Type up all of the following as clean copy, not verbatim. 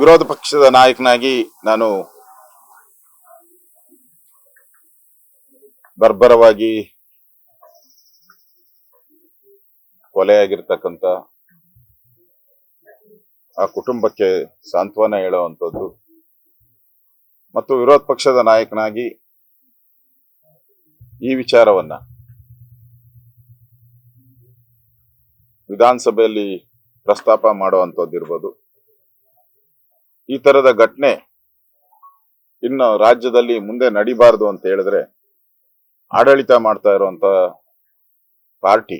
ವಿರೋಧ ಪಕ್ಷದ ನಾಯಕನಾಗಿ ನಾನು ಬರ್ಬರವಾಗಿ ಕೊಲೆಯಾಗಿರ್ತಕ್ಕಂಥ ಆ ಕುಟುಂಬಕ್ಕೆ ಸಾಂತ್ವನ ಹೇಳುವಂಥದ್ದು ಮತ್ತು ವಿರೋಧ ಪಕ್ಷದ ನಾಯಕನಾಗಿ ಈ ವಿಚಾರವನ್ನ ವಿಧಾನಸಭೆಯಲ್ಲಿ ಪ್ರಸ್ತಾಪ ಮಾಡುವಂಥದ್ದಿರ್ಬೋದು. ಈ ತರದ ಘಟನೆ ಇನ್ನು ರಾಜ್ಯದಲ್ಲಿ ಮುಂದೆ ನಡಿಬಾರದು ಅಂತ ಹೇಳಿದ್ರೆ ಆಡಳಿತ ಮಾಡ್ತಾ ಇರುವಂತ ಪಾರ್ಟಿ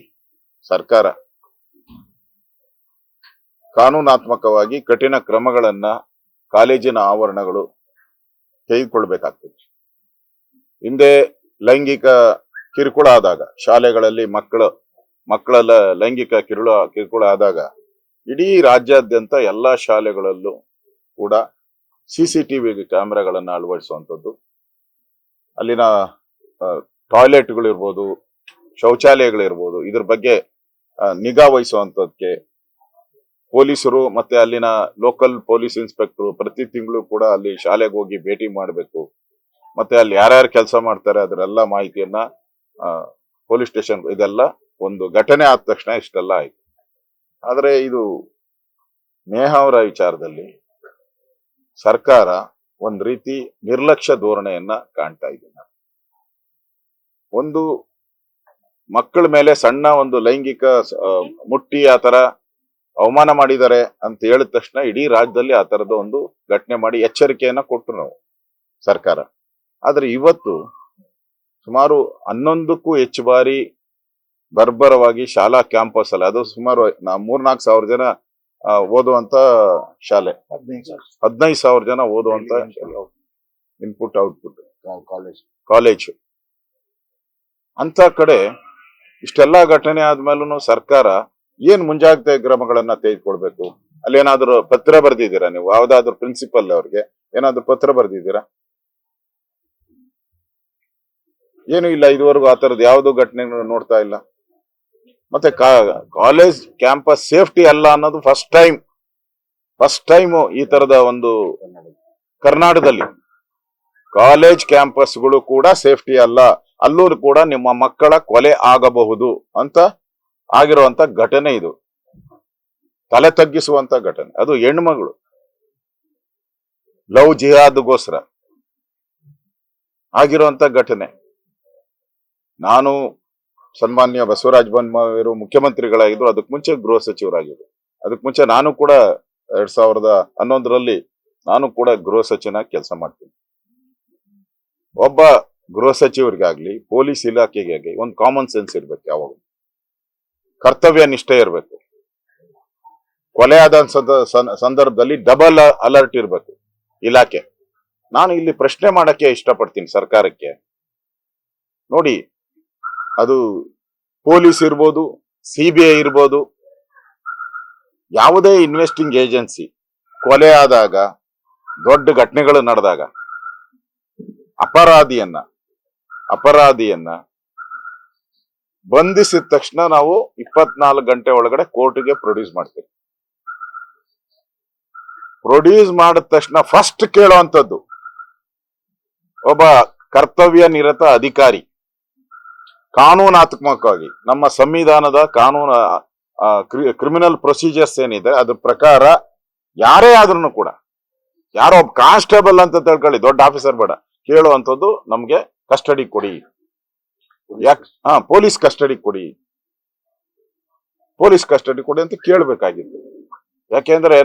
ಸರ್ಕಾರ ಕಾನೂನಾತ್ಮಕವಾಗಿ ಕಠಿಣ ಕ್ರಮಗಳನ್ನ ಕಾಲೇಜಿನ ಆವರಣಗಳು ತೆಗೆದುಕೊಳ್ಬೇಕಾಗ್ತದೆ. ಹಿಂದೆ ಲೈಂಗಿಕ ಕಿರುಕುಳ ಆದಾಗ ಶಾಲೆಗಳಲ್ಲಿ ಮಕ್ಕಳ ಲೈಂಗಿಕ ಕಿರುಕುಳ ಆದಾಗ ಇಡೀ ರಾಜ್ಯಾದ್ಯಂತ ಎಲ್ಲಾ ಶಾಲೆಗಳಲ್ಲೂ ಕೂಡ CCTV ಕ್ಯಾಮೆರಾಗಳನ್ನ ಅಳವಡಿಸುವಂಥದ್ದು, ಅಲ್ಲಿನ ಟಾಯ್ಲೆಟ್ಗಳಿರ್ಬೋದು, ಶೌಚಾಲಯಗಳಿರ್ಬೋದು, ಇದ್ರ ಬಗ್ಗೆ ನಿಗಾ ವಹಿಸುವಂಥದ್ದಕ್ಕೆ ಪೊಲೀಸರು ಮತ್ತೆ ಅಲ್ಲಿನ ಲೋಕಲ್ ಪೊಲೀಸ್ ಇನ್ಸ್ಪೆಕ್ಟರ್ ಪ್ರತಿ ತಿಂಗಳು ಕೂಡ ಅಲ್ಲಿ ಶಾಲೆಗೆ ಹೋಗಿ ಭೇಟಿ ಮಾಡಬೇಕು. ಮತ್ತೆ ಅಲ್ಲಿ ಯಾರ್ಯಾರು ಕೆಲಸ ಮಾಡ್ತಾರೆ ಅದರೆಲ್ಲ ಮಾಹಿತಿಯನ್ನ ಪೊಲೀಸ್ ಸ್ಟೇಷನ್, ಇದೆಲ್ಲ ಒಂದು ಘಟನೆ ಆದ ತಕ್ಷಣ ಇಷ್ಟೆಲ್ಲ ಆಯ್ತು. ಆದ್ರೆ ಇದು ನೇಹಾ ಅವರ ವಿಚಾರದಲ್ಲಿ ಸರ್ಕಾರ ಒಂದ್ ರೀತಿ ನಿರ್ಲಕ್ಷ್ಯ ಧೋರಣೆಯನ್ನ ಕಾಣ್ತಾ ಇದೆ. ಒಂದು ಮಕ್ಕಳ ಮೇಲೆ ಸಣ್ಣ ಒಂದು ಲೈಂಗಿಕ ಮುಟ್ಟಿ ಆ ತರ ಅವಮಾನ ಮಾಡಿದ್ದಾರೆ ಅಂತ ಹೇಳಿದ ತಕ್ಷಣ ಇಡೀ ರಾಜ್ಯದಲ್ಲಿ ಆ ತರದ ಒಂದು ಘಟನೆ ಮಾಡಿ ಎಚ್ಚರಿಕೆಯನ್ನ ಕೊಟ್ಟರು ನಾವು ಸರ್ಕಾರ. ಆದ್ರೆ ಇವತ್ತು ಸುಮಾರು 11ಕ್ಕೂ ಹೆಚ್ಚು ಬಾರಿ ಬರ್ಬರವಾಗಿ ಶಾಲಾ ಕ್ಯಾಂಪಸ್ ಅಲ್ಲಿ, ಅದು ಸುಮಾರು 3-4 ಸಾವಿರ ಜನ ಓದುವಂತ ಶಾಲೆ, 15,000 ಜನ ಓದುವಂತ ಇನ್ಪುಟ್ ಔಟ್ಪುಟ್ ಕಾಲೇಜ್ ಅಂತ ಕಡೆ ಇಷ್ಟೆಲ್ಲಾ ಘಟನೆ ಆದ್ಮೇಲೂ ಸರ್ಕಾರ ಏನ್ ಮುಂಜಾಗ್ರತೆ ಕ್ರಮಗಳನ್ನ ತೆಗೆದುಕೊಳ್ಬೇಕು? ಅಲ್ಲಿ ಏನಾದ್ರು ಪತ್ರ ಬರ್ದಿದ್ದೀರಾ ನೀವು? ಯಾವ್ದಾದ್ರು ಪ್ರಿನ್ಸಿಪಲ್ ಅವ್ರಿಗೆ ಏನಾದ್ರು ಪತ್ರ ಬರ್ದಿದ್ದೀರಾ? ಏನು ಇಲ್ಲ, ಇದುವರೆಗೂ ಆ ತರದ್ ಯಾವ್ದು ಘಟನೆ ನೋಡ್ತಾ ಇಲ್ಲ. ಮತ್ತೆ ಕಾಲೇಜ್ ಕ್ಯಾಂಪಸ್ ಸೇಫ್ಟಿ ಅಲ್ಲ ಅನ್ನೋದು ಫಸ್ಟ್ ಟೈಮ್ ಈ ತರದ ಒಂದು ಕರ್ನಾಟಕದಲ್ಲಿ ಕಾಲೇಜ್ ಕ್ಯಾಂಪಸ್ಗಳು ಕೂಡ ಸೇಫ್ಟಿ ಅಲ್ಲ, ಅಲ್ಲೂ ಕೂಡ ನಿಮ್ಮ ಮಕ್ಕಳ ಕೊಲೆ ಆಗಬಹುದು ಅಂತ ಆಗಿರುವಂತ ಘಟನೆ. ಇದು ತಲೆ ತಗ್ಗಿಸುವಂತ ಘಟನೆ. ಅದು ಹೆಣ್ಮಗಳು ಲವ್ ಜಿಹಾದ್ಗೋಸ್ಕರ ಆಗಿರುವಂತ ಘಟನೆ. ನಾನು ಸನ್ಮಾನ್ಯ ಬಸವರಾಜ ಬೊಮ್ಮಾಯಿಯವರು ಮುಖ್ಯಮಂತ್ರಿಗಳಾಗಿದ್ರು, ಅದಕ್ಕೆ ಮುಂಚೆ ಗೃಹ ಸಚಿವರಾಗಿದ್ರು. ಅದಕ್ಕೆ ಮುಂಚೆ ನಾನು ಕೂಡ 2011ರಲ್ಲಿ ನಾನು ಕೂಡ ಗೃಹ ಸಚಿವನಾಗಿ ಕೆಲಸ ಮಾಡ್ತೀನಿ. ಒಬ್ಬ ಗೃಹ ಸಚಿವರಿಗಾಗ್ಲಿ ಪೊಲೀಸ್ ಇಲಾಖೆಗೆ ಒಂದು ಕಾಮನ್ ಸೆನ್ಸ್ ಇರ್ಬೇಕು, ಯಾವಾಗ ಕರ್ತವ್ಯ ನಿಷ್ಠೆ ಇರ್ಬೇಕು. ಕೊಲೆ ಆದ ಸಂದರ್ಭದಲ್ಲಿ ಡಬಲ್ ಅಲರ್ಟ್ ಇರ್ಬೇಕು ಇಲಾಖೆ. ನಾನು ಇಲ್ಲಿ ಪ್ರಶ್ನೆ ಮಾಡಕ್ಕೆ ಇಷ್ಟಪಡ್ತೀನಿ ಸರ್ಕಾರಕ್ಕೆ. ನೋಡಿ, ಅದು ಪೊಲೀಸ್ ಇರ್ಬೋದು, CBI ಇರ್ಬೋದು, ಯಾವುದೇ ಇನ್ವೆಸ್ಟಿಂಗ್ ಏಜೆನ್ಸಿ ಕೊಲೆ ಆದಾಗ, ದೊಡ್ಡ ಘಟನೆಗಳು ನಡೆದಾಗ ಅಪರಾಧಿಯನ್ನ ಬಂಧಿಸಿದ ತಕ್ಷಣ ನಾವು 24 ಗಂಟೆ ಒಳಗಡೆ ಕೋರ್ಟ್ಗೆ ಪ್ರೊಡ್ಯೂಸ್ ಮಾಡ್ತೀವಿ. ಪ್ರೊಡ್ಯೂಸ್ ಮಾಡಿದ ತಕ್ಷಣ ಫಸ್ಟ್ ಕೇಳುವಂಥದ್ದು ಒಬ್ಬ ಕರ್ತವ್ಯ ನಿರತ ಅಧಿಕಾರಿ ಕಾನೂನಾತ್ಮಕವಾಗಿ ನಮ್ಮ ಸಂವಿಧಾನದ ಕಾನೂನು ಕ್ರಿಮಿನಲ್ ಪ್ರೊಸೀಜರ್ಸ್ ಏನಿದೆ ಅದ್ರ ಪ್ರಕಾರ ಯಾರೇ ಆದ್ರೂ ಕೂಡ, ಯಾರೋ ಒಬ್ಬ ಕಾನ್ಸ್ಟೇಬಲ್ ಅಂತ ತಿಳ್ಕೊಳ್ಳಿ, ದೊಡ್ಡ ಆಫೀಸರ್ ಬೇಡ, ಕೇಳುವಂಥದ್ದು ನಮ್ಗೆ ಕಸ್ಟಡಿ ಕೊಡಿ, ಪೊಲೀಸ್ ಕಸ್ಟಡಿ ಕೊಡಿ ಅಂತ ಕೇಳಬೇಕಾಗಿತ್ತು. ಯಾಕೆಂದ್ರೆ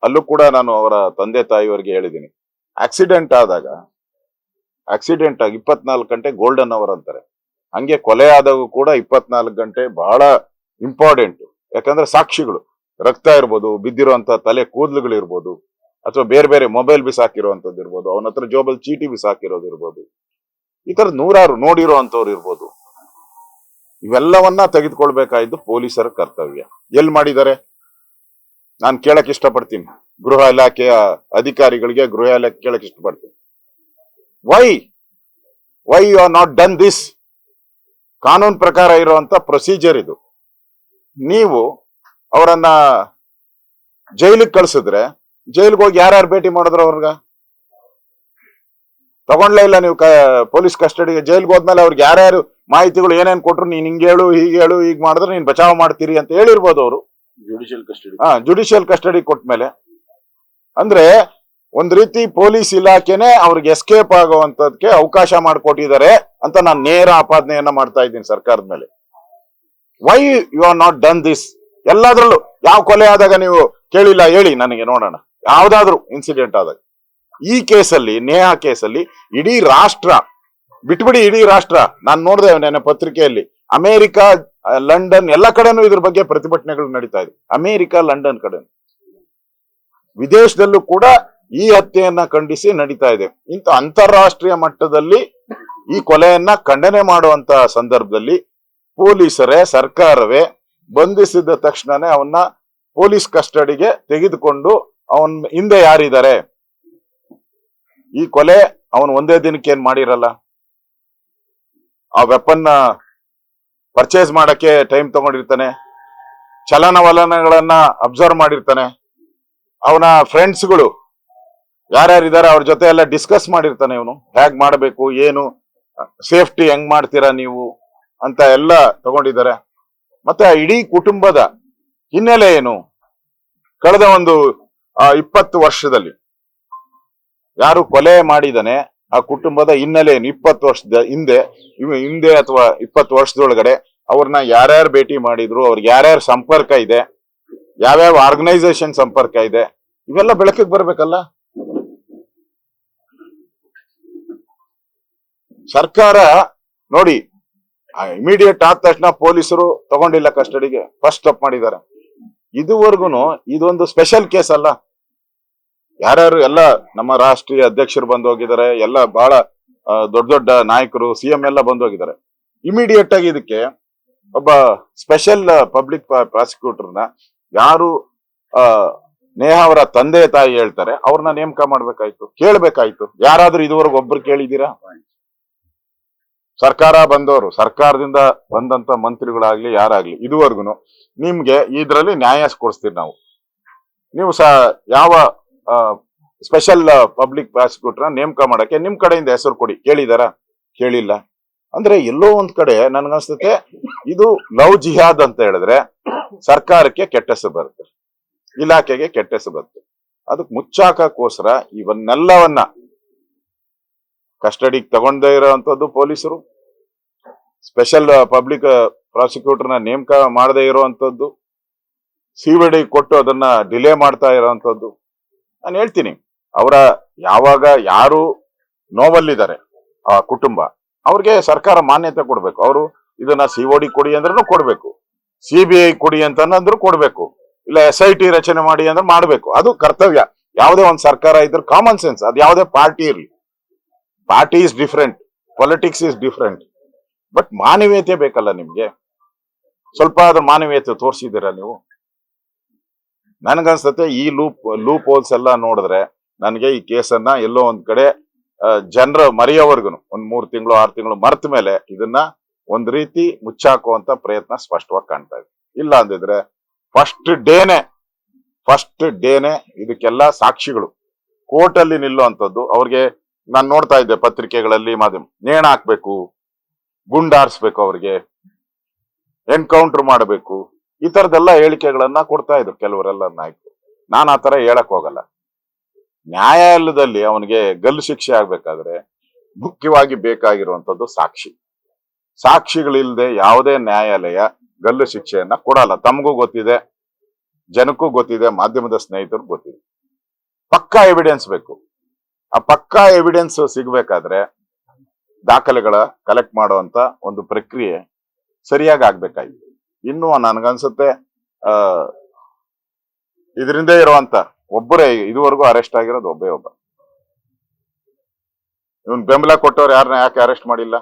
ಅಲ್ಲೂ ಕೂಡ ನಾನು ಅವರ ತಂದೆ ತಾಯಿಯವರಿಗೆ ಹೇಳಿದ್ದೀನಿ, ಆಕ್ಸಿಡೆಂಟ್ ಆಗಿ 24 ಗಂಟೆ ಗೋಲ್ಡನ್ ಅವರ್ ಅಂತಾರೆ. ಹಂಗೆ ಕೊಲೆ ಆದಾಗ ಕೂಡ 24 ಗಂಟೆ ಬಹಳ ಇಂಪಾರ್ಟೆಂಟ್. ಯಾಕಂದ್ರೆ ಸಾಕ್ಷಿಗಳು, ರಕ್ತ ಇರ್ಬೋದು, ಬಿದ್ದಿರುವಂತ ತಲೆ ಕೂದಲುಗಳು ಇರ್ಬೋದು, ಅಥವಾ ಬೇರೆ ಬೇರೆ ಮೊಬೈಲ್ ಬಿಸಾಕಿರುವಂತದ್ದು ಇರ್ಬೋದು, ಅವನ ಹತ್ರ ಜೋಬಲ್ ಚೀಟಿ ಬಿಸಾಕಿರೋದು ಇರ್ಬೋದು, ಈ ತರದ್ 100 ನೋಡಿರೋ ಅಂತವ್ರು ಇರ್ಬೋದು. ಇವೆಲ್ಲವನ್ನ ತೆಗೆದುಕೊಳ್ಬೇಕಾಯ್ತು ಪೊಲೀಸರ ಕರ್ತವ್ಯ. ಎಲ್ ಮಾಡಿದ್ದಾರೆ? ನಾನು ಕೇಳಕ್ ಇಷ್ಟಪಡ್ತೀನಿ, ಗೃಹ ಇಲಾಖೆಯ ಅಧಿಕಾರಿಗಳಿಗೆ, ಗೃಹ ಇಲಾಖೆ ಕೇಳಕ್ ಇಷ್ಟಪಡ್ತೀನಿ, why you are not done this? ಕಾನೂನು ಪ್ರಕಾರ ಇರುವಂತ ಪ್ರೊಸೀಜರ್ ಇದು. ನೀವು ಅವರನ್ನ ಜೈಲಿಗೆ ಕಳ್ಸಿದ್ರೆ ಜೈಲ್ಗೆ ಹೋಗಿ ಯಾರ್ಯಾರು ಭೇಟಿ ಮಾಡಿದ್ರು ಅವ್ರಿಗ? ತಗೊಂಡ್ಲೇ ಇಲ್ಲ ನೀವು ಪೊಲೀಸ್ ಕಸ್ಟಡಿಗೆ. ಜೈಲ್ಗೆ ಹೋದ್ಮೇಲೆ ಅವ್ರಿಗೆ ಯಾರ್ಯಾರು ಮಾಹಿತಿಗಳು ಏನೇನ್ ಕೊಟ್ರು, ನೀನ್ ಹಿಂಗ್ ಹೇಳು ಹೀಗೆ ಹೇಳು ಹೀಗ್ ಮಾಡಿದ್ರೆ ನೀನ್ ಬಚಾವ್ ಮಾಡ್ತೀರಿ ಅಂತ ಹೇಳಿರ್ಬೋದು ಅವರು. ಜುಡಿಷಿಯಲ್ ಕಸ್ಟಡಿ ಕೊಟ್ಮೇಲೆ ಅಂದ್ರೆ ಒಂದ್ ರೀತಿ ಪೊಲೀಸ್ ಇಲಾಖೆನೆ ಅವ್ರಿಗೆ ಎಸ್ಕೇಪ್ ಆಗುವಂತದಕ್ಕೆ ಅವಕಾಶ ಮಾಡಿಕೊಟ್ಟಿದ್ದಾರೆ ಅಂತ ನಾನು ನೇರ ಆಪಾದನೆಯನ್ನ ಮಾಡ್ತಾ ಇದ್ದೀನಿ ಸರ್ಕಾರದ ಮೇಲೆ. Why you are not done this? ಎಲ್ಲಾದ್ರಲ್ಲೂ ಯಾವ ಕೊಲೆ ಆದಾಗ ನೀವು ಕೇಳಿಲ್ಲ ಹೇಳಿ ನನಗೆ ನೋಡೋಣ, ಯಾವ್ದಾದ್ರು ಇನ್ಸಿಡೆಂಟ್ ಆದಾಗ. ಈ ಕೇಸಲ್ಲಿ, ನೇಹಾ ಕೇಸಲ್ಲಿ ಇಡೀ ರಾಷ್ಟ್ರ ಬಿಟ್ಬಿಡಿ, ಇಡೀ ರಾಷ್ಟ್ರ, ನಾನು ನೋಡಿದೆ ನನ್ನ ಪತ್ರಿಕೆಯಲ್ಲಿ, ಅಮೆರಿಕ, ಲಂಡನ್ ಎಲ್ಲ ಕಡೆನೂ ಇದ್ರ ಬಗ್ಗೆ ಪ್ರತಿಭಟನೆಗಳು ನಡೀತಾ ಇದೆ. ಅಮೆರಿಕ, ಲಂಡನ್ ಕಡೆ, ವಿದೇಶದಲ್ಲೂ ಕೂಡ ಈ ಹತ್ಯೆಯನ್ನ ಖಂಡಿಸಿ ನಡೀತಾ ಇದೆ. ಇಂಥ ಅಂತಾರಾಷ್ಟ್ರೀಯ ಮಟ್ಟದಲ್ಲಿ ಈ ಕೊಲೆಯನ್ನ ಖಂಡನೆ ಮಾಡುವಂತ ಸಂದರ್ಭದಲ್ಲಿ ಪೊಲೀಸರೇ, ಸರ್ಕಾರವೇ ಬಂಧಿಸಿದ ತಕ್ಷಣನೇ ಅವನ್ನ ಪೊಲೀಸ್ ಕಸ್ಟಡಿಗೆ ತೆಗೆದುಕೊಂಡು ಅವನ್ ಹಿಂದೆ ಯಾರಿದ್ದಾರೆ, ಈ ಕೊಲೆ ಅವನು ಒಂದೇ ದಿನಕ್ಕೆ ಏನ್ ಮಾಡಿರಲ್ಲ, ಆ ವೆಪನ್ ಪರ್ಚೇಸ್ ಮಾಡಕ್ಕೆ ಟೈಮ್ ತಗೊಂಡಿರ್ತಾನೆ, ಚಲನವಲನಗಳನ್ನ ಅಬ್ಸರ್ವ್ ಮಾಡಿರ್ತಾನೆ, ಅವನ ಫ್ರೆಂಡ್ಸ್ಗಳು ಯಾರ್ಯಾರಿದ್ದಾರೆ ಅವ್ರ ಜೊತೆ ಎಲ್ಲ ಡಿಸ್ಕಸ್ ಮಾಡಿರ್ತಾನೆ, ಇವನು ಹೇಗ್ ಮಾಡಬೇಕು, ಏನು ಸೇಫ್ಟಿ ಹೆಂಗ್ ಮಾಡ್ತೀರಾ ನೀವು ಅಂತ ಎಲ್ಲ ತಗೊಂಡಿದ್ದಾರೆ. ಮತ್ತೆ ಇಡೀ ಕುಟುಂಬದ ಹಿನ್ನೆಲೆ ಏನು, ಕಳೆದ ಒಂದು 20 ವರ್ಷದಲ್ಲಿ ಯಾರು ಕೊಲೆ ಮಾಡಿದಾನೆ ಆ ಕುಟುಂಬದ ಹಿನ್ನೆಲೆ ಏನು, 20 ವರ್ಷದ ಹಿಂದೆ ಅಥವಾ 20 ವರ್ಷದೊಳಗಡೆ ಅವ್ರನ್ನ ಯಾರ್ಯಾರು ಭೇಟಿ ಮಾಡಿದ್ರು, ಅವ್ರಿಗೆ ಯಾರ್ಯಾರು ಸಂಪರ್ಕ ಇದೆ, ಯಾವ್ಯಾವ ಆರ್ಗನೈಸೇಷನ್ ಸಂಪರ್ಕ ಇದೆ, ಇವೆಲ್ಲ ಬೆಳಕಿಗೆ ಬರ್ಬೇಕಲ್ಲ. ಸರ್ಕಾರ ನೋಡಿ, ಇಮಿಡಿಯೇಟ್ ಆದ ತಕ್ಷಣ ಪೊಲೀಸರು ತಗೊಂಡಿಲ್ಲ ಕಸ್ಟಡಿಗೆ, ಫಸ್ಟ್ ಸ್ಟಾಪ್ ಮಾಡಿದ್ದಾರೆ. ಇದುವರೆಗೂ ಇದೊಂದು ಸ್ಪೆಷಲ್ ಕೇಸ್ ಅಲ್ಲ. ಯಾರ್ಯಾರು ಎಲ್ಲ ನಮ್ಮ ರಾಷ್ಟ್ರೀಯ ಅಧ್ಯಕ್ಷರು ಬಂದು ಹೋಗಿದ್ದಾರೆ, ಎಲ್ಲ ಬಹಳ ದೊಡ್ಡ ದೊಡ್ಡ ನಾಯಕರು, ಸಿಎಂ ಎಲ್ಲ ಬಂದು ಹೋಗಿದ್ದಾರೆ. ಇಮಿಡಿಯೇಟ್ ಆಗಿ ಇದಕ್ಕೆ ಒಬ್ಬ ಸ್ಪೆಷಲ್ ಪಬ್ಲಿಕ್ ಪ್ರಾಸಿಕ್ಯೂಟರ್ನ ಯಾರು ನೇಹಾ ಅವರ ತಂದೆ ತಾಯಿ ಹೇಳ್ತಾರೆ ಅವ್ರನ್ನ ನೇಮಕ ಮಾಡ್ಬೇಕಾಯ್ತು, ಕೇಳ್ಬೇಕಾಯ್ತು. ಯಾರಾದ್ರೂ ಇದುವರೆಗೂ ಒಬ್ರು ಕೇಳಿದ್ದೀರಾ? ಸರ್ಕಾರ ಬಂದವರು, ಸರ್ಕಾರದಿಂದ ಬಂದಂತ ಮಂತ್ರಿಗಳಾಗ್ಲಿ ಯಾರಾಗ್ಲಿ ಇದುವರೆಗೂ ನಿಮ್ಗೆ ಇದ್ರಲ್ಲಿ ನ್ಯಾಯ ಕೊಡಿಸ್ತೀವಿ ನಾವು. ನೀವು ಯಾವ ಸ್ಪೆಷಲ್ ಪಬ್ಲಿಕ್ ಪ್ರಾಸಿಕ್ಯೂಟರ್ ನೇಮಕ ಮಾಡಕ್ಕೆ ನಿಮ್ ಕಡೆಯಿಂದ ಹೆಸರು ಕೊಡಿ, ಕೇಳಿದಾರ? ಕೇಳಿಲ್ಲ. ಅಂದ್ರೆ ಎಲ್ಲೋ ಒಂದ್ ಕಡೆ ನನ್ಗನ್ಸುತ್ತೆ ಇದು ಲವ್ ಜಿಹಾದ್ ಅಂತ ಹೇಳಿದ್ರೆ ಸರ್ಕಾರಕ್ಕೆ ಕೆಟ್ಟ ಹೆಸರು ಬರುತ್ತೆ, ಇಲಾಖೆಗೆ ಕೆಟ್ಟ ಹೆಸರು ಬರುತ್ತೆ. ಅದಕ್ಕೆ ಮುಚ್ಚಾಕೋಸ್ಕರ ಇವನ್ನೆಲ್ಲವನ್ನ ಕಸ್ಟಡಿಗೆ ತಗೊಂಡೇ ಇರೋವಂಥದ್ದು ಪೊಲೀಸರು, ಸ್ಪೆಷಲ್ ಪಬ್ಲಿಕ್ ಪ್ರಾಸಿಕ್ಯೂಟರ್ನ ನೇಮಕ ಮಾಡದೇ ಇರುವಂತದ್ದು, ಸಿಬಿಡಿ ಕೊಟ್ಟು ಅದನ್ನ ಡಿಲೇ ಮಾಡ್ತಾ ಇರೋವಂಥದ್ದು. ನಾನು ಹೇಳ್ತೀನಿ, ಅವರ ಯಾವಾಗ ಯಾರು ನೋವಲ್ಲಿದ್ದಾರೆ ಆ ಕುಟುಂಬ, ಅವ್ರಿಗೆ ಸರ್ಕಾರ ಮಾನ್ಯತೆ ಕೊಡ್ಬೇಕು. ಅವರು ಇದನ್ನ ಸಿಒಡಿ ಕೊಡಿ ಅಂದ್ರೂ ಕೊಡ್ಬೇಕು, ಸಿಬಿಐ ಕೊಡಿ ಅಂತಂದ್ರೂ ಕೊಡ್ಬೇಕು, ಇಲ್ಲ SIT ರಚನೆ ಮಾಡಿ ಅಂದ್ರೆ ಮಾಡ್ಬೇಕು. ಅದು ಕರ್ತವ್ಯ. ಯಾವುದೇ ಒಂದು ಸರ್ಕಾರ ಇದ್ರೆ ಕಾಮನ್ ಸೆನ್ಸ್, ಅದು ಯಾವುದೇ ಪಾರ್ಟಿ ಇರ್ಲಿ, party is different, politics is different, but ಮಾನವೀಯತೆ ಬೇಕಲ್ಲ ನಿಮ್ಗೆ. ಸ್ವಲ್ಪ ಅದ್ರ ಮಾನವೀಯತೆ ತೋರಿಸಿದ್ದೀರಾ ನೀವು? ನನ್ಗನ್ಸುತ್ತೆ ಈ ಲೂಪ್ ಹೋಲ್ಸ್ ಎಲ್ಲ ನೋಡಿದ್ರೆ ನನಗೆ ಈ ಕೇಸನ್ನ ಎಲ್ಲೋ ಒಂದ್ ಕಡೆ ಜನರ ಮರೆಯೋವರ್ಗು ಒಂದ್ 3 ತಿಂಗಳು 6 ತಿಂಗಳು ಮರ್ತ ಮೇಲೆ ಇದನ್ನ ಒಂದ್ ರೀತಿ ಮುಚ್ಚಾಕುವಂತ ಪ್ರಯತ್ನ ಸ್ಪಷ್ಟವಾಗಿ ಕಾಣ್ತಾ ಇದೆ. ಇಲ್ಲ ಅಂದಿದ್ರೆ ಫಸ್ಟ್ ಡೇನೆ ಇದಕ್ಕೆಲ್ಲ ಸಾಕ್ಷಿಗಳು ಕೋರ್ಟ್ ಅಲ್ಲಿ ನಿಲ್ಲುವಂಥದ್ದು. ಅವ್ರಿಗೆ ನಾನು ನೋಡ್ತಾ ಇದ್ದೆ ಪತ್ರಿಕೆಗಳಲ್ಲಿ, ಮಾಧ್ಯಮ, ನೇಣ ಹಾಕ್ಬೇಕು, ಗುಂಡಾರಿಸ್ಬೇಕು, ಅವ್ರಿಗೆ ಎನ್ಕೌಂಟರ್ ಮಾಡಬೇಕು, ಈ ತರದೆಲ್ಲ ಹೇಳಿಕೆಗಳನ್ನ ಕೊಡ್ತಾ ಇದ್ರು ಕೆಲವರೆಲ್ಲ ನಾಯಕರು. ನಾನು ಆ ತರ ಹೇಳಕ್ ಹೋಗಲ್ಲ. ನ್ಯಾಯಾಲಯದಲ್ಲಿ ಅವನಿಗೆ ಗಲ್ಲು ಶಿಕ್ಷೆ ಆಗ್ಬೇಕಾದ್ರೆ ಮುಖ್ಯವಾಗಿ ಬೇಕಾಗಿರುವಂತದ್ದು ಸಾಕ್ಷಿಗಳಿಲ್ಲದೆ ಯಾವುದೇ ನ್ಯಾಯಾಲಯ ಗಲ್ಲು ಶಿಕ್ಷೆಯನ್ನ ಕೊಡಲ್ಲ. ತಮಗೂ ಗೊತ್ತಿದೆ, ಜನಕ್ಕೂ ಗೊತ್ತಿದೆ, ಮಾಧ್ಯಮದ ಸ್ನೇಹಿತರು ಗೊತ್ತಿದೆ. ಪಕ್ಕಾ ಎವಿಡೆನ್ಸ್ ಬೇಕು. ಆ ಪಕ್ಕಾ ಎವಿಡೆನ್ಸ್ ಸಿಗ್ಬೇಕಾದ್ರೆ ದಾಖಲೆಗಳ ಕಲೆಕ್ಟ್ ಮಾಡುವಂತ ಒಂದು ಪ್ರಕ್ರಿಯೆ ಸರಿಯಾಗಿ ಆಗ್ಬೇಕಾಗಿತ್ತು. ಇನ್ನು ನನ್ಗನ್ಸುತ್ತೆ ಇದರಿಂದ ಇರುವಂತ ಒಬ್ಬರೇ ಇದುವರೆಗೂ ಅರೆಸ್ಟ್ ಆಗಿರೋದು ಒಬ್ಬ. ಇವನ್ ಬೆಂಬಲ ಕೊಟ್ಟವ್ರು ಯಾರನ್ನ ಯಾಕೆ ಅರೆಸ್ಟ್ ಮಾಡಿಲ್ಲ?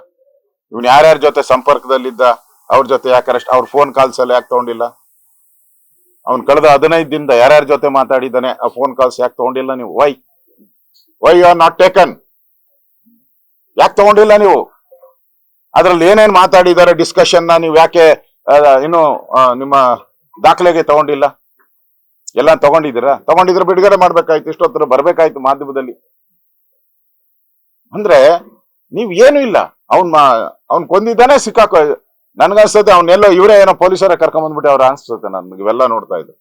ಇವನ್ ಯಾರ್ಯಾರ ಜೊತೆ ಸಂಪರ್ಕದಲ್ಲಿದ್ದ ಅವ್ರ ಜೊತೆ ಯಾಕೆ ಅರೆಸ್ಟ್, ಅವ್ರ ಫೋನ್ ಕಾಲ್ಸ್ ಎಲ್ಲ ಯಾಕೆ ತಗೊಂಡಿಲ್ಲ? ಅವ್ನ್ ಕಳೆದ 15 ದಿನದ ಯಾರ್ಯಾರ ಜೊತೆ ಮಾತಾಡಿದ್ದಾನೆ ಆ ಫೋನ್ ಕಾಲ್ಸ್ ಯಾಕೆ ತಗೊಂಡಿಲ್ಲ ನೀವು? Why you are not taken? ಯಾಕೆ ತಗೊಂಡಿಲ್ಲ ನೀವು? ಅದ್ರಲ್ಲಿ ಏನೇನ್ ಮಾತಾಡಿದ್ದಾರೆ ಡಿಸ್ಕಷನ್ ನೀವು ಯಾಕೆ ಇನ್ನು ನಿಮ್ಮ ದಾಖಲೆಗೆ ತಗೊಂಡಿಲ್ಲ? ಎಲ್ಲ ತಗೊಂಡಿದ್ರೆ ಬಿಡುಗಡೆ ಮಾಡ್ಬೇಕಾಯ್ತು, ಇಷ್ಟೊತ್ತರ ಬರ್ಬೇಕಾಯ್ತು ಮಾಧ್ಯಮದಲ್ಲಿ. ಅಂದ್ರೆ ನೀವ್ ಏನು ಇಲ್ಲ, ಅವ್ನ್ ಕೊಂದಿದ್ದಾನೆ ಸಿಕ್ಕಾಕೋ. ನನ್ಗನ್ಸ್ತತೆ ಅವ್ನೆಲ್ಲೋ ಇವರೇ ಏನೋ ಪೊಲೀಸರ ಕರ್ಕೊಂಬಂದ್ಬಿಟ್ಟು ಅವ್ರ ಅನ್ಸ್ತತೆ. ನನ್ಗೆ ಇವೆಲ್ಲ ನೋಡ್ತಾ ಇದ್ದೆ,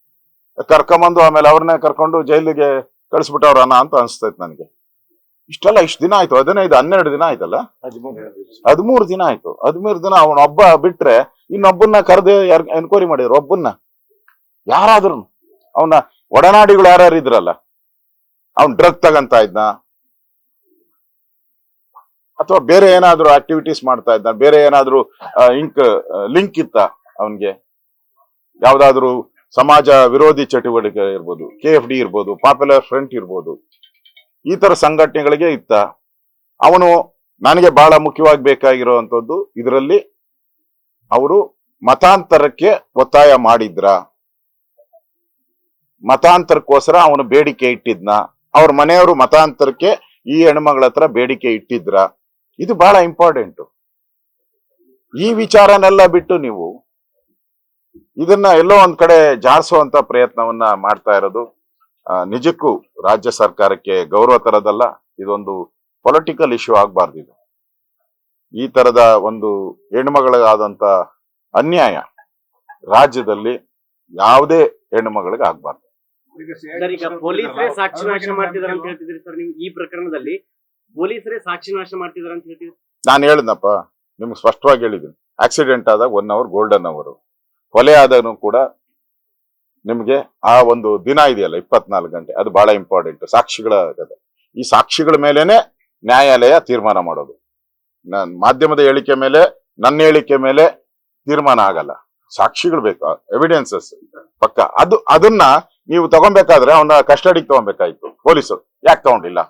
ಕರ್ಕೊಂಬಂದು ಆಮೇಲೆ ಅವ್ರನ್ನೇ ಕರ್ಕೊಂಡು ಜೈಲಿಗೆ ಕಳಿಸ್ಬಿಟ್ಟವ್ರನ್ನ ಅಂತ ಅನ್ಸ್ತೈತೆ ನನ್ಗೆ. ಇಷ್ಟು ದಿನ ಆಯ್ತು, 12 ದಿನ ಆಯ್ತಲ್ಲ, 13 ದಿನ ಆಯ್ತು. 13 ದಿನ ಅವನೊಬ್ಬ ಬಿಟ್ರೆ ಇನ್ನೊಬ್ಬನ್ನ ಕರೆದು ಎನ್ಕ್ವೈರಿ ಮಾಡಿದ್ರು. ಒಬ್ಬನ್ನ ಯಾರಾದ್ರೂ ಅವನ ಒಡನಾಡಿಗಳು ಯಾರ್ಯಾರು ಇದ್ರಲ್ಲ, ಅವ್ನ್ ಡ್ರಗ್ ತಗಂತ ಇದ್ನ ಅಥವಾ ಬೇರೆ ಏನಾದ್ರು ಆಕ್ಟಿವಿಟೀಸ್ ಮಾಡ್ತಾ ಇದ್ದ, ಬೇರೆ ಏನಾದ್ರು ಲಿಂಕ್ ಇತ್ತ ಅವನ್ಗೆ, ಯಾವ್ದಾದ್ರು ಸಮಾಜ ವಿರೋಧಿ ಚಟುವಟಿಕೆ ಇರ್ಬೋದು, KFD ಇರ್ಬೋದು, ಪಾಪ್ಯುಲರ್ ಫ್ರಂಟ್ ಇರ್ಬೋದು, ಈ ತರ ಸಂಘಟನೆಗಳಿಗೆ ಇತ್ತ. ಅವನು ನನಗೆ ಬಹಳ ಮುಖ್ಯವಾಗಿ ಬೇಕಾಗಿರುವಂತದ್ದು, ಇದರಲ್ಲಿ ಅವರು ಮತಾಂತರಕ್ಕೆ ಒತ್ತಾಯ ಮಾಡಿದ್ರ, ಮತಾಂತರಕ್ಕೋಸ್ಕರ ಅವನು ಬೇಡಿಕೆ ಇಟ್ಟಿದ್ನ, ಅವ್ರ ಮನೆಯವರು ಮತಾಂತರಕ್ಕೆ ಈ ಹೆಣ್ಮಗಳ ಹತ್ರ ಬೇಡಿಕೆ ಇಟ್ಟಿದ್ರ, ಇದು ಬಹಳ ಇಂಪಾರ್ಟೆಂಟ್. ಈ ವಿಚಾರನೆಲ್ಲ ಬಿಟ್ಟು ನೀವು ಇದನ್ನ ಎಲ್ಲೋ ಒಂದ್ ಕಡೆ ಜಾರಿಸುವಂತ ಪ್ರಯತ್ನವನ್ನ ಮಾಡ್ತಾ ಇರೋದು ನಿಜಕ್ಕೂ ರಾಜ್ಯ ಸರ್ಕಾರಕ್ಕೆ ಗೌರವ ತರದಲ್ಲ. ಇದೊಂದು ಪೊಲಿಟಿಕಲ್ ಇಶ್ಯೂ ಆಗ್ಬಾರ್ದು. ಇದು ಈ ತರದ ಒಂದು ಹೆಣ್ಮಗಳಿಗಾದಂತ ಅನ್ಯಾಯ ರಾಜ್ಯದಲ್ಲಿ ಯಾವುದೇ ಹೆಣ್ಣುಮಗಳಿಗೆ ಆಗ್ಬಾರ್ದು. ಈಗ ಪೊಲೀಸರೇ ಸಾಕ್ಷಿ ನಾಶ ಮಾಡ್ತಿದಾರೆ ಅಂತ ಹೇಳ್ತಿದ್ರಿ ಸರ್, ನೀವು ಈ ಪ್ರಕರಣದಲ್ಲಿ ಪೊಲೀಸರೇ ಸಾಕ್ಷಿ ನಾಶ ಮಾಡ್ತಿದಾರೆ ಅಂತ ಹೇಳ್ತಿದ್ರಿ. ನಾನು ಹೇಳಿದ್ನಪ್ಪ, ನಿಮ್ಗೆ ಸ್ಪಷ್ಟವಾಗಿ ಹೇಳಿದ್ದೀನಿ. ಆಕ್ಸಿಡೆಂಟ್ ಆದಾಗ 1 hour ಗೋಲ್ಡನ್ ಅವರ್, ಕೊಲೆ ಆದನು ಕೂಡ ನಿಮ್ಗೆ ಆ ಒಂದು ದಿನ ಇದೆಯಲ್ಲ 24 ಗಂಟೆ, ಅದು ಬಹಳ ಇಂಪಾರ್ಟೆಂಟ್. ಸಾಕ್ಷಿಗಳ ಕಥೆ, ಈ ಸಾಕ್ಷಿಗಳ ಮೇಲೇನೆ ನ್ಯಾಯಾಲಯ ತೀರ್ಮಾನ ಮಾಡೋದು. ಮಾಧ್ಯಮದ ಹೇಳಿಕೆ ಮೇಲೆ, ನನ್ನ ಹೇಳಿಕೆ ಮೇಲೆ ತೀರ್ಮಾನ ಆಗಲ್ಲ. ಸಾಕ್ಷಿಗಳು ಬೇಕು, ಎವಿಡೆನ್ಸಸ್ ಪಕ್ಕ. ಅದನ್ನ ನೀವು ತಗೊಬೇಕಾದ್ರೆ ಅವನ ಕಸ್ಟಡಿಗೆ ತಗೊಬೇಕಾಯ್ತು ಪೊಲೀಸರು. ಯಾಕೆ ತಗೊಂಡಿಲ್ಲ?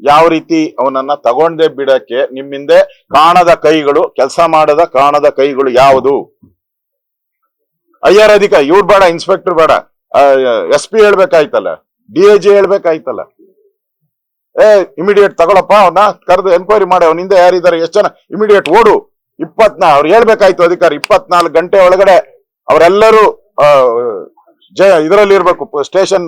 ಯಾವ ರೀತಿ ಅವನನ್ನ ತಗೊಂಡೇ ಬಿಡಕ್ಕೆ ನಿಮ್ಮಿಂದೆ ಕಾಣದ ಕೈಗಳು, ಕೆಲಸ ಮಾಡದ ಕಾಣದ ಕೈಗಳು ಯಾವುದು? IR ಅಧಿಕಾರಿ ಇವ್ರು ಬೇಡ, ಇನ್ಸ್ಪೆಕ್ಟರ್ ಬೇಡ, SP ಹೇಳ್ಬೇಕಾಯ್ತಲ್ಲ, DIG ಹೇಳ್ಬೇಕಾಯ್ತಲ್ಲ. ಇಮಿಡಿಯೇಟ್ ತಗೊಳಪ್ಪ, ಅವನ್ನ ಕರೆದು ಎನ್ಕ್ವೈರಿ ಮಾಡಿ, ಅವನಿಂದ ಯಾರಿದ್ದಾರೆ, ಎಷ್ಟು ಜನ, ಇಮಿಡಿಯೇಟ್ ಓಡು. ಅವ್ರು ಹೇಳ್ಬೇಕಾಯ್ತು ಅಧಿಕಾರಿ, 24 ಗಂಟೆ ಒಳಗಡೆ ಅವರೆಲ್ಲರೂ ಇದರಲ್ಲಿ ಇರ್ಬೇಕು, ಸ್ಟೇಷನ್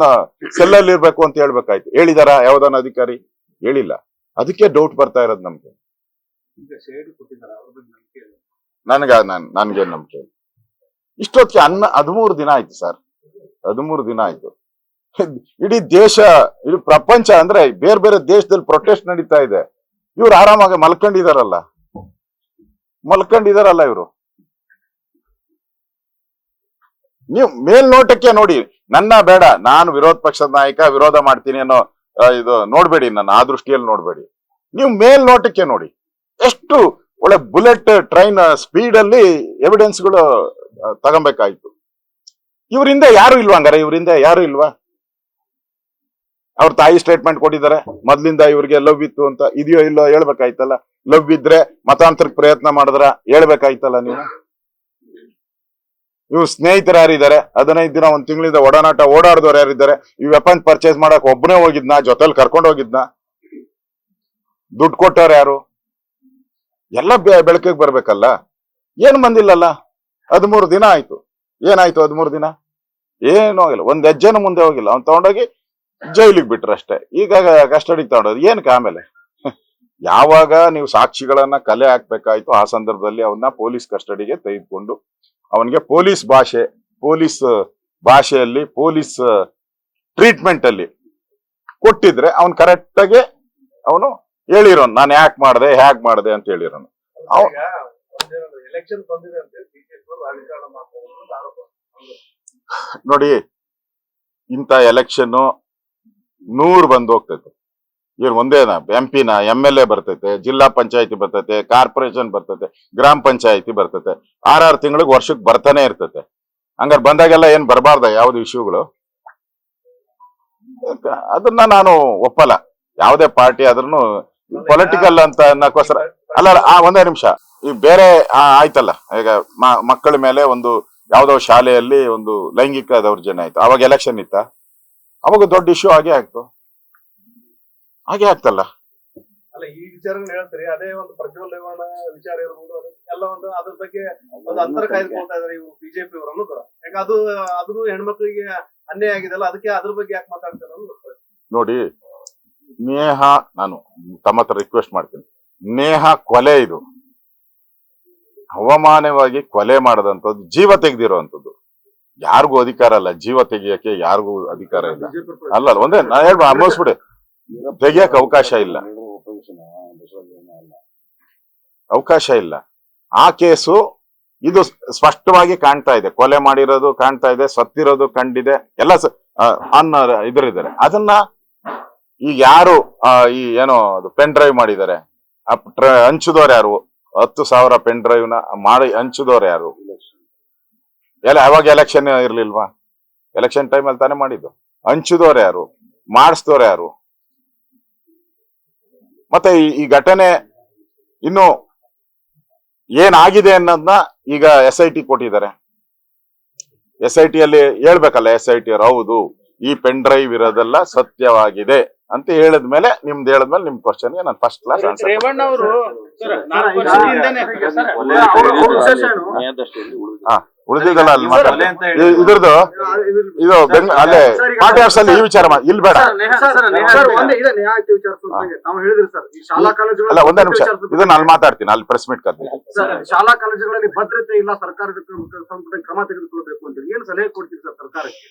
ಸೆಲ್ಲಲ್ಲಿ ಇರ್ಬೇಕು ಅಂತ ಹೇಳ್ಬೇಕಾಯ್ತು. ಹೇಳಿದಾರ ಯಾವ್ದಾನ ಅಧಿಕಾರಿ? ಹೇಳಿಲ್ಲ. ಅದಕ್ಕೆ ಡೌಟ್ ಬರ್ತಾ ಇರೋದು ನಮ್ಗೆ. ನನ್ಗೆ ನಂಬಿಕೆ ಇಷ್ಟೊತ್ತಿಗೆ 13 ದಿನ ಆಯ್ತು ಸರ್, 13 ದಿನ ಆಯ್ತು. ಇಡೀ ದೇಶ, ಇಡೀ ಪ್ರಪಂಚ, ಅಂದ್ರೆ ಬೇರೆ ಬೇರೆ ದೇಶದಲ್ಲಿ ಪ್ರೊಟೆಸ್ಟ್ ನಡೀತಾ ಇದೆ. ಇವ್ರು ಆರಾಮಾಗಿ ಮಲ್ಕೊಂಡಿದಾರಲ್ಲ ಇವರು. ನೀವು ಮೇಲ್ನೋಟಕ್ಕೆ ನೋಡಿ, ನನ್ನ ಬೇಡ, ನಾನು ವಿರೋಧ ಪಕ್ಷದ ನಾಯಕ, ವಿರೋಧ ಮಾಡ್ತೀನಿ ಅನ್ನೋ ಇದು ನೋಡ್ಬೇಡಿ, ನನ್ನ ಆ ದೃಷ್ಟಿಯಲ್ಲಿ ನೋಡ್ಬೇಡಿ. ನೀವು ಮೇಲ್ನೋಟಕ್ಕೆ ನೋಡಿ, ಎಷ್ಟು ಒಳ್ಳೆ ಬುಲೆಟ್ ಟ್ರೈನ್ ಸ್ಪೀಡ್ ಅಲ್ಲಿ ಎವಿಡೆನ್ಸ್ಗಳು ತಗೊಬೇಕಾಯ್ತು. ಇವರಿಂದ ಯಾರು ಇಲ್ವಾ? ಹಂಗಾರೆ ಇವರಿಂದ ಯಾರು ಇಲ್ವಾ? ಅವ್ರ ತಾಯಿ ಸ್ಟೇಟ್ಮೆಂಟ್ ಕೊಟ್ಟಿದ್ದಾರೆ, ಮೊದ್ಲಿಂದ ಇವ್ರಿಗೆ ಲವ್ ಇತ್ತು ಅಂತ. ಇದೆಯೋ ಇಲ್ಲೋ ಹೇಳ್ಬೇಕಾಯ್ತಲ್ಲ. ಲವ್ ಇದ್ರೆ ಮತಾಂತರಕ್ಕೆ ಪ್ರಯತ್ನ ಮಾಡಿದ್ರ ಹೇಳ್ಬೇಕಾಯ್ತಲ್ಲ ನೀವು. ಇವ್ ಸ್ನೇಹಿತರು ಯಾರಿದ್ದಾರೆ? 15 ದಿನ 1 ತಿಂಗಳಿಂದ ಓಡಾಡಿದವ್ರು ಯಾರಿದ್ದಾರೆ? ಈ ವೆಪನ್ ಪರ್ಚೇಸ್ ಮಾಡಕ್ ಒಬ್ಬನೇ ಹೋಗಿದ್ನ? ಜೊತೆಲಿ ಕರ್ಕೊಂಡು ಹೋಗಿದ್ನ? ದುಡ್ಡು ಕೊಟ್ಟವ್ರು ಯಾರು? ಎಲ್ಲ ಬೆಳಕಿಗೆ ಬರ್ಬೇಕಲ್ಲ. ಏನ್ ಬಂದಿಲ್ಲಲ್ಲ. 13 ದಿನ ಆಯ್ತು. ಏನಾಯ್ತು 13 ದಿನ? ಏನು ಹೋಗಿಲ್ಲ, ಒಂದ್ ಹೆಜ್ಜೆನೂ ಮುಂದೆ ಹೋಗಿಲ್ಲ. ಅವ್ನು ತಗೊಂಡೋಗಿ ಜೈಲಿಗೆ ಬಿಟ್ರು ಅಷ್ಟೇ. ಈಗ ಕಸ್ಟಡಿಗೆ ತಗೊಂಡೋದು ಏನಕ್ಕೆ? ಆಮೇಲೆ ಯಾವಾಗ ನೀವು ಸಾಕ್ಷಿಗಳನ್ನ ಕಲೆ ಹಾಕ್ಬೇಕಾಯ್ತು, ಆ ಸಂದರ್ಭದಲ್ಲಿ ಅವನ್ನ ಪೊಲೀಸ್ ಕಸ್ಟಡಿಗೆ ತೆಗೆದುಕೊಂಡು ಅವನಿಗೆ ಪೊಲೀಸ್ ಭಾಷೆಯಲ್ಲಿ ಪೊಲೀಸ್ ಟ್ರೀಟ್ಮೆಂಟ್ ಅಲ್ಲಿ ಕೊಟ್ಟಿದ್ರೆ ಅವನ್ ಕರೆಕ್ಟ್ ಆಗಿ ಅವನು ಹೇಳಿರೋನು, ನಾನು ಹೇಗ್ ಮಾಡ್ದೆ ಅಂತ ಹೇಳಿರೋನು. ನೋಡಿ, ಇಂಥ ಎಲೆಕ್ಷನ್ 100 ಬಂದು ಹೋಗ್ತೈತೆ. ಇವ್ರು ಒಂದೇನಾ? MP ನ MLA ಬರ್ತೈತೆ, ಜಿಲ್ಲಾ ಪಂಚಾಯತಿ ಬರ್ತೈತೆ, ಕಾರ್ಪೊರೇಷನ್ ಬರ್ತೈತೆ, ಗ್ರಾಮ ಪಂಚಾಯತಿ ಬರ್ತೈತೆ. 6 ತಿಂಗಳಿಗೆ ವರ್ಷಕ್ಕೆ ಬರ್ತಾನೆ ಇರ್ತೈತೆ. ಹಂಗಾರೆ ಬಂದಾಗೆಲ್ಲ ಏನ್ ಬರಬಾರ್ದ ಯಾವ್ದು ಇಶ್ಯೂಗಳು? ಅದನ್ನ ನಾನು ಒಪ್ಪಲ್ಲ. ಯಾವುದೇ ಪಾರ್ಟಿ ಆದ್ರೂ ಪೊಲಿಟಿಕಲ್ ಅಂತ ಅನ್ನಕ್ಕೋಸ್ಕರ ಅಲ್ಲ. ಒಂದೇ ನಿಮಿಷ, ಈ ಬೇರೆ ಆಯ್ತಲ್ಲ, ಈಗ ಮಕ್ಕಳ ಮೇಲೆ ಒಂದು ಯಾವ್ದೋ ಶಾಲೆಯಲ್ಲಿ ಒಂದು ಲೈಂಗಿಕ ದೌರ್ಜನ್ಯ ಆಯ್ತು, ಅವಾಗ ಎಲೆಕ್ಷನ್ ಇತ್ತ? ಅವಾಗ ದೊಡ್ಡ ಇಶ್ಯೂ ಹಾಗೆ ಆಗ್ತಲ್ಲ. ಅಲ್ಲ ಈ ವಿಚಾರಗಳನ್ನ ಹೇಳ್ತೀರಿ, ಅದೇ ಒಂದು ಪ್ರಜ್ವಲ್ ರೇವಣ್ಣ ವಿಚಾರ ಇರ್ಬೋದು, ಎಲ್ಲ ಒಂದು ಅದ್ರ ಬಗ್ಗೆ ಒಂದು ಅಂತರ ಕಾಯ್ದುಕೊಳ್ತಾ ಇದಾರೆ ಇವು ಬಿಜೆಪಿ ಅವರು ಅನ್ನೋದು. ಯಾಕೆ ಅದು ಹೆಣ್ಮಕ್ಳಿಗೆ ಅನ್ಯಾಯ ಆಗಿದೆಲ್ಲ, ಅದಕ್ಕೆ ಅದ್ರ ಬಗ್ಗೆ ಯಾಕೆ ಮಾತಾಡ್ತಾರೆ ಅನ್ನೋದು. ನೋಡಿ, ನೇಹ, ನಾನು ತಮ್ಮ ಹತ್ರ ರಿಕ್ವೆಸ್ಟ್ ಮಾಡ್ತೀನಿ, ನೇಹ ಕೊಲೆ ಇದು ಅವಮಾನವಾಗಿ ಕೊಲೆ ಮಾಡದಂಥದ್ದು, ಜೀವ ತೆಗೆದಿರುವಂತದ್ದು. ಯಾರಿಗೂ ಅಧಿಕಾರ ಅಲ್ಲ ಜೀವ ತೆಗಿಯಕ್ಕೆ, ಯಾರಿಗೂ ಅಧಿಕಾರ ಇಲ್ಲ. ಅಲ್ಲ ಒಂದೇ ನಾ ಹೇಳ್ಬ ಅನ್ನಿಸ್ಬಿಡಿ, ತೆಗಿಯಕ್ಕೆ ಅವಕಾಶ ಇಲ್ಲ, ಅವಕಾಶ ಇಲ್ಲ. ಆ ಕೇಸು ಇದು ಸ್ಪಷ್ಟವಾಗಿ ಕಾಣ್ತಾ ಇದೆ, ಕೊಲೆ ಮಾಡಿರೋದು ಕಾಣ್ತಾ ಇದೆ, ಸತ್ತಿರೋದು ಕಂಡಿದೆ, ಎಲ್ಲ ಇದರಿದ್ದಾರೆ. ಅದನ್ನ ಈಗ ಯಾರು ಈ ಏನೋ ಪೆನ್ ಡ್ರೈವ್ ಮಾಡಿದ್ದಾರೆ, ಹಂಚಿದವ್ರು ಯಾರು? 10,000 ಪೆನ್ ಡ್ರೈವ್ ನ ಮಾಡಿ ಹಂಚಿದವ್ರು ಯಾರು? ಅವಾಗ ಎಲೆಕ್ಷನ್ ಇರ್ಲಿಲ್ವಾ? ಎಲೆಕ್ಷನ್ ಟೈಮ್ ಅಲ್ಲಿ ತಾನೇ ಮಾಡಿದ್ದು. ಹಂಚಿದವ್ರು ಯಾರು? ಮಾಡಿಸಿದವ್ರು ಯಾರು? ಮತ್ತೆ ಈ ಘಟನೆ ಇನ್ನು ಏನಾಗಿದೆ ಅನ್ನೋದನ್ನ ಈಗ SIT ಕೊಟ್ಟಿದ್ದಾರೆ. SIT ಅಲ್ಲಿ ಹೇಳ್ಬೇಕಲ್ಲ, SIT ಅವ್ರು ಹೌದು ಈ ಪೆನ್ ಡ್ರೈವ್ ಇರೋದೆಲ್ಲ ಸತ್ಯವಾಗಿದೆ ಅಂತ ಹೇಳಿದ್ಮೇಲೆ, ಹೇಳಿದ್ಮೇಲೆ ನಿಮ್ ಕ್ವಶನ್ ಗೆ ನಾನು ಫಸ್ಟ್ ಕ್ಲಾಸ್ ಆನ್ಸರ್. ರೇವಣ್ಣ ಅವರು ಉಳಿದಿದ್ದಲ್ಲ ಅಲ್ಲಿ ಇದ್ರದ್ದು ಇದು ಅಲ್ಲೇ ಪಾರ್ಟಿ ಆಫೀಸ್ ಅಲ್ಲಿ ಈ ವಿಚಾರ ಇಲ್ಲಿ ಬೇಡ. ಅಲ್ಲ ಒಂದೇ ನಿಮಿಷ, ಇದನ್ನ ಅಲ್ಲಿ ಮಾತಾಡ್ತೀನಿ, ಅಲ್ಲಿ ಪ್ರೆಸ್ ಮೀಟ್ ಕರ್ತೀನಿ. ಶಾಲಾ ಕಾಲೇಜುಗಳಲ್ಲಿ ಭದ್ರತೆ ಇಲ್ಲ, ಸರ್ಕಾರದ ಕ್ರಮ ತೆಗೆದುಕೊಳ್ಬೇಕು ಅಂತ ಏನ್ ಸಲಹೆ ಕೊಡ್ತೀರಿ ಸರ್ ಸರ್ಕಾರಕ್ಕೆ?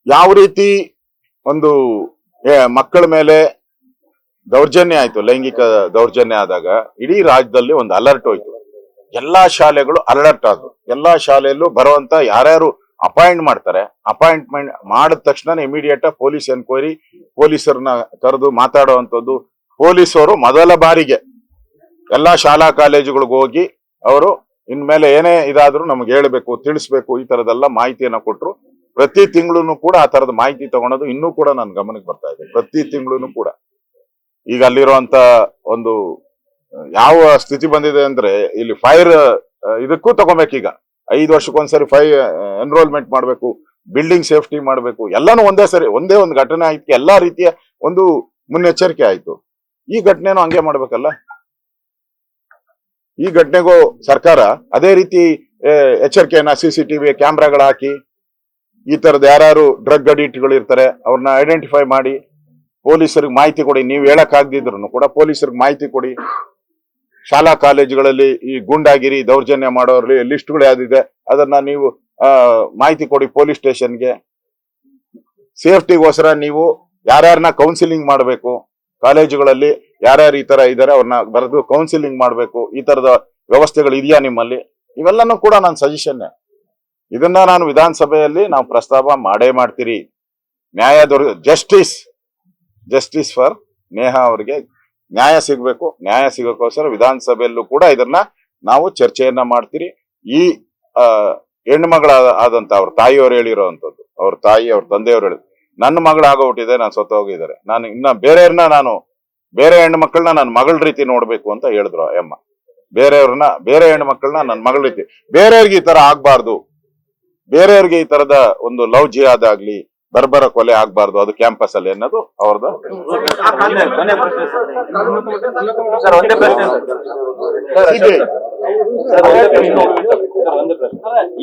ಯಾವ ರೀತಿ ಒಂದು ಮಕ್ಕಳ ಮೇಲೆ ದೌರ್ಜನ್ಯ ಆಯ್ತು, ಲೈಂಗಿಕ ದೌರ್ಜನ್ಯ ಆದಾಗ ಇಡೀ ರಾಜ್ಯದಲ್ಲಿ ಒಂದು ಅಲರ್ಟ್ ಹೋಯ್ತು. ಎಲ್ಲಾ ಶಾಲೆಗಳು ಅಲರ್ಟ್ ಆದ್ರು. ಎಲ್ಲಾ ಶಾಲೆಯಲ್ಲೂ ಬರುವಂತ ಯಾರ್ಯಾರು ಅಪಾಯಿಂಟ್ ಮಾಡ್ತಾರೆ, ಅಪಾಯಿಂಟ್ಮೆಂಟ್ ಮಾಡಿದ ತಕ್ಷಣ ಇಮಿಡಿಯೇಟ್ ಪೊಲೀಸ್ ಎನ್ಕ್ವೈರಿ, ಪೊಲೀಸರನ್ನ ಕರೆದು ಮಾತಾಡುವಂಥದ್ದು. ಪೊಲೀಸರು ಮೊದಲ ಬಾರಿಗೆ ಎಲ್ಲಾ ಶಾಲಾ ಕಾಲೇಜುಗಳಿಗೆ ಹೋಗಿ ಅವರು ಇನ್ಮೇಲೆ ಏನೇ ಇದಾದ್ರೂ ನಮ್ಗೆ ಹೇಳ್ಬೇಕು, ತಿಳಿಸ್ಬೇಕು, ಈ ತರದೆಲ್ಲ ಮಾಹಿತಿಯನ್ನ ಕೊಟ್ರು. ಪ್ರತಿ ತಿಂಗಳು ಕೂಡ ಆ ತರದ ಮಾಹಿತಿ ತಗೊಳೋದು ಇನ್ನೂ ಕೂಡ ನನ್ನ ಗಮನಕ್ಕೆ ಬರ್ತಾ ಇದೆ. ಪ್ರತಿ ತಿಂಗಳು ಕೂಡ ಈಗ ಅಲ್ಲಿರುವಂತ ಒಂದು ಯಾವ ಸ್ಥಿತಿ ಬಂದಿದೆ ಅಂದ್ರೆ, ಇಲ್ಲಿ ಫೈರ್ ಇದಕ್ಕೂ ತಗೋಬೇಕೀಗ 5 ವರ್ಷಕ್ಕೊಂದ್ಸರಿ ಎನ್ರೋಲ್ಮೆಂಟ್ ಮಾಡ್ಬೇಕು, ಬಿಲ್ಡಿಂಗ್ ಸೇಫ್ಟಿ ಮಾಡ್ಬೇಕು, ಎಲ್ಲಾನು ಒಂದೇ ಒಂದು ಘಟನೆ ಆಯ್ತು, ಎಲ್ಲಾ ರೀತಿಯ ಒಂದು ಮುನ್ನೆಚ್ಚರಿಕೆ ಆಯ್ತು. ಈ ಘಟನೆನೂ ಹಂಗೆ ಮಾಡ್ಬೇಕಲ್ಲ. ಈ ಘಟನೆಗೂ ಸರ್ಕಾರ ಅದೇ ರೀತಿ ಎಚ್ಚರಿಕೆಯನ್ನ CCTV ಕ್ಯಾಮ್ರಾಗಳು ಹಾಕಿ, ಈ ತರದ ಯಾರು ಡ್ರಗ್ ಅಡಿಕ್ಟ್ಗಳು ಇರ್ತಾರೆ ಅವ್ರನ್ನ ಐಡೆಂಟಿಫೈ ಮಾಡಿ ಪೊಲೀಸರಿಗೆ ಮಾಹಿತಿ ಕೊಡಿ. ನೀವು ಹೇಳಕ್ ಆಗದಿದ್ರು ಕೂಡ ಪೊಲೀಸರಿಗೆ ಮಾಹಿತಿ ಕೊಡಿ. ಶಾಲಾ ಕಾಲೇಜುಗಳಲ್ಲಿ ಈ ಗೂಂಡಾಗಿರಿ ದೌರ್ಜನ್ಯ ಮಾಡೋರ್ಲಿ ಲಿಸ್ಟ್ಗಳು ಯಾವ್ದಿದೆ ಅದನ್ನ ನೀವು ಮಾಹಿತಿ ಕೊಡಿ ಪೊಲೀಸ್ ಸ್ಟೇಷನ್ಗೆ. ಸೇಫ್ಟಿಗೋಸ್ಕರ ನೀವು ಯಾರ್ಯಾರನ್ನ ಕೌನ್ಸಿಲಿಂಗ್ ಮಾಡಬೇಕು, ಕಾಲೇಜುಗಳಲ್ಲಿ ಯಾರ್ಯಾರು ಈ ತರ ಇದಾರೆ ಅವ್ರನ್ನ ಬರೆದು ಕೌನ್ಸಿಲಿಂಗ್ ಮಾಡಬೇಕು. ಈ ತರದ ವ್ಯವಸ್ಥೆಗಳು ಇದೆಯಾ ನಿಮ್ಮಲ್ಲಿ? ಇವೆಲ್ಲನೂ ಕೂಡ ನನ್ನ ಸಜೆಷನ್. ಇದನ್ನ ನಾನು ವಿಧಾನಸಭೆಯಲ್ಲಿ ನಾವು ಪ್ರಸ್ತಾಪ ಮಾಡೇ ಮಾಡ್ತೀರಿ. ಜಸ್ಟಿಸ್ ಫಾರ್ ನೇಹಾ ಅವರಿಗೆ ನ್ಯಾಯ ಸಿಗ್ಬೇಕು. ನ್ಯಾಯ ಸಿಗೋಕ್ಕೋಸ್ಕರ ವಿಧಾನಸಭೆಯಲ್ಲೂ ಕೂಡ ಇದನ್ನ ನಾವು ಚರ್ಚೆಯನ್ನ ಮಾಡ್ತೀರಿ. ಈ ಹೆಣ್ಣು ಆದಂತ ಅವ್ರ ತಾಯಿಯವ್ರು ಹೇಳಿರೋವಂಥದ್ದು, ಅವ್ರ ತಾಯಿ ಅವ್ರ ತಂದೆಯವ್ರು ಹೇಳಿದ್ರು, ನನ್ನ ಮಗಳಾಗೋಗ್ಬಿಟ್ಟಿದೆ, ನಾನು ಹೋಗಿದ್ದಾರೆ, ನಾನು ಇನ್ನ ಬೇರೆ ಹೆಣ್ಣು ಮಕ್ಕಳನ್ನ ನನ್ನ ಮಗಳ ರೀತಿ ನೋಡ್ಬೇಕು ಅಂತ ಹೇಳಿದ್ರು ಅಮ್ಮ. ಬೇರೆ ಹೆಣ್ಣು ಮಕ್ಕಳನ್ನ ನನ್ನ ಮಗಳ ರೀತಿ, ಬೇರೆಯವ್ರಿಗೆ ಈ ತರ ಆಗ್ಬಾರ್ದು, ಬೇರೆಯವ್ರಿಗೆ ಈ ತರದ ಒಂದು ಲವ್ ಜಿಹಾದ್ ಆಗ್ಲಿ, ಬರ್ಬರ ಕೊಲೆ ಆಗ್ಬಾರ್ದು ಅದು ಕ್ಯಾಂಪಸ್ ಅಲ್ಲಿ ಅನ್ನೋದು ಅವ್ರದ್ದು.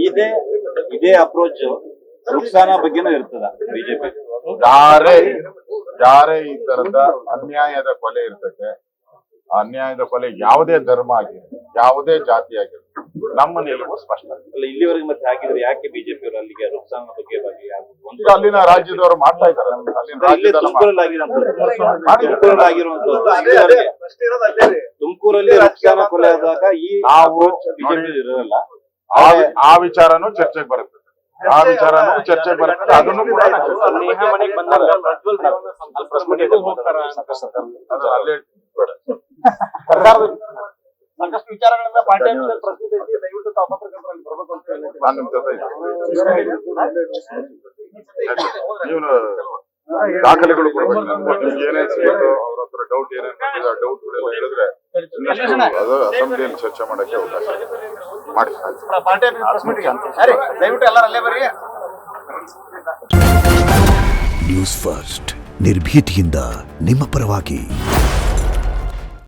ಇದೇ ಅಪ್ರೋಚ್ ರುಕ್ಸಾನಾ ಬಗ್ಗೆನೂ ಇರ್ತದ ಬಿಜೆಪಿ. ಯಾರೇ ಈ ತರದ ಅನ್ಯಾಯದ ಕೊಲೆ ಇರ್ತದೆ, ಅನ್ಯಾಯದ ಕೊಲೆ ಯಾವುದೇ ಧರ್ಮ ಆಗಿರಲಿ, ಯಾವುದೇ ಜಾತಿ ಆಗಿರಲಿ, ನಮ್ಮ ನಿಲುವು ಸ್ಪಷ್ಟ. ಅಲ್ಲ, ಇಲ್ಲಿವರೆಗೆ ಮತ್ತೆ ಹಾಕಿದ್ರೆ ಯಾಕೆ ಬಿಜೆಪಿ ಅವರು ಅಲ್ಲಿಗೆ ರುಕ್ಸಾನಾ ಬಗ್ಗೆ ಅಲ್ಲಿನ ರಾಜ್ಯದವರು ಮಾಡ್ತಾ ಇದ್ದಾರೆ. ತುಮಕೂರಲ್ಲಿ ರುಕ್ಸಾನಾ ಕೊಲೆ ಆದಾಗ ಈ ಬಿಜೆಪಿ ಇರಲ್ಲ, ಆ ವಿಚಾರನೂ ಚರ್ಚೆಗೆ ಬರುತ್ತೆ. ಅದನ್ನು ಕೂಡ ಸಾಕಷ್ಟು ವಿಚಾರಗಳಿಂದ ಪಾರ್ಟಿ ಪ್ರಸ್ತುತ ಐತಿ. ದಯವಿಟ್ಟು ತಾವು ಪತ್ರಕರ್ತರಲ್ಲಿ ಬರ್ಬೇಕು ಅಂತ ಹೇಳಿ ನಾನು ನಿಮ್ ಜೊತೆ ನೀವು ದಾಖಲೆಗಳು ಕೊಡ್ಬೇಕು. ಏನೇನ್ ಸಿಗುತ್ತೋ ಅವ್ರ ಹತ್ರ ಡೌಟ್ ಏನೇನ್ ಡೌಟ್ಗಳೆಲ್ಲ ಹೇಳಿದ್ರೆ ಅದು ಅಸೆಂಬ್ಲಿಯಲ್ಲಿ ಚರ್ಚೆ ಮಾಡಕ್ಕೆ ಅವಕಾಶ ಮಾಡಿ. ಪಾರ್ಟಿ ದಯವಿಟ್ಟು ಎಲ್ಲರೂ ಅಲ್ಲೇ ಬರ್ರಿ. ನ್ಯೂಸ್ ಫಸ್ಟ್ ನಿರ್ಭೀತಿಯಿಂದ ನಿಮ್ಮ ಪರವಾಗಿ.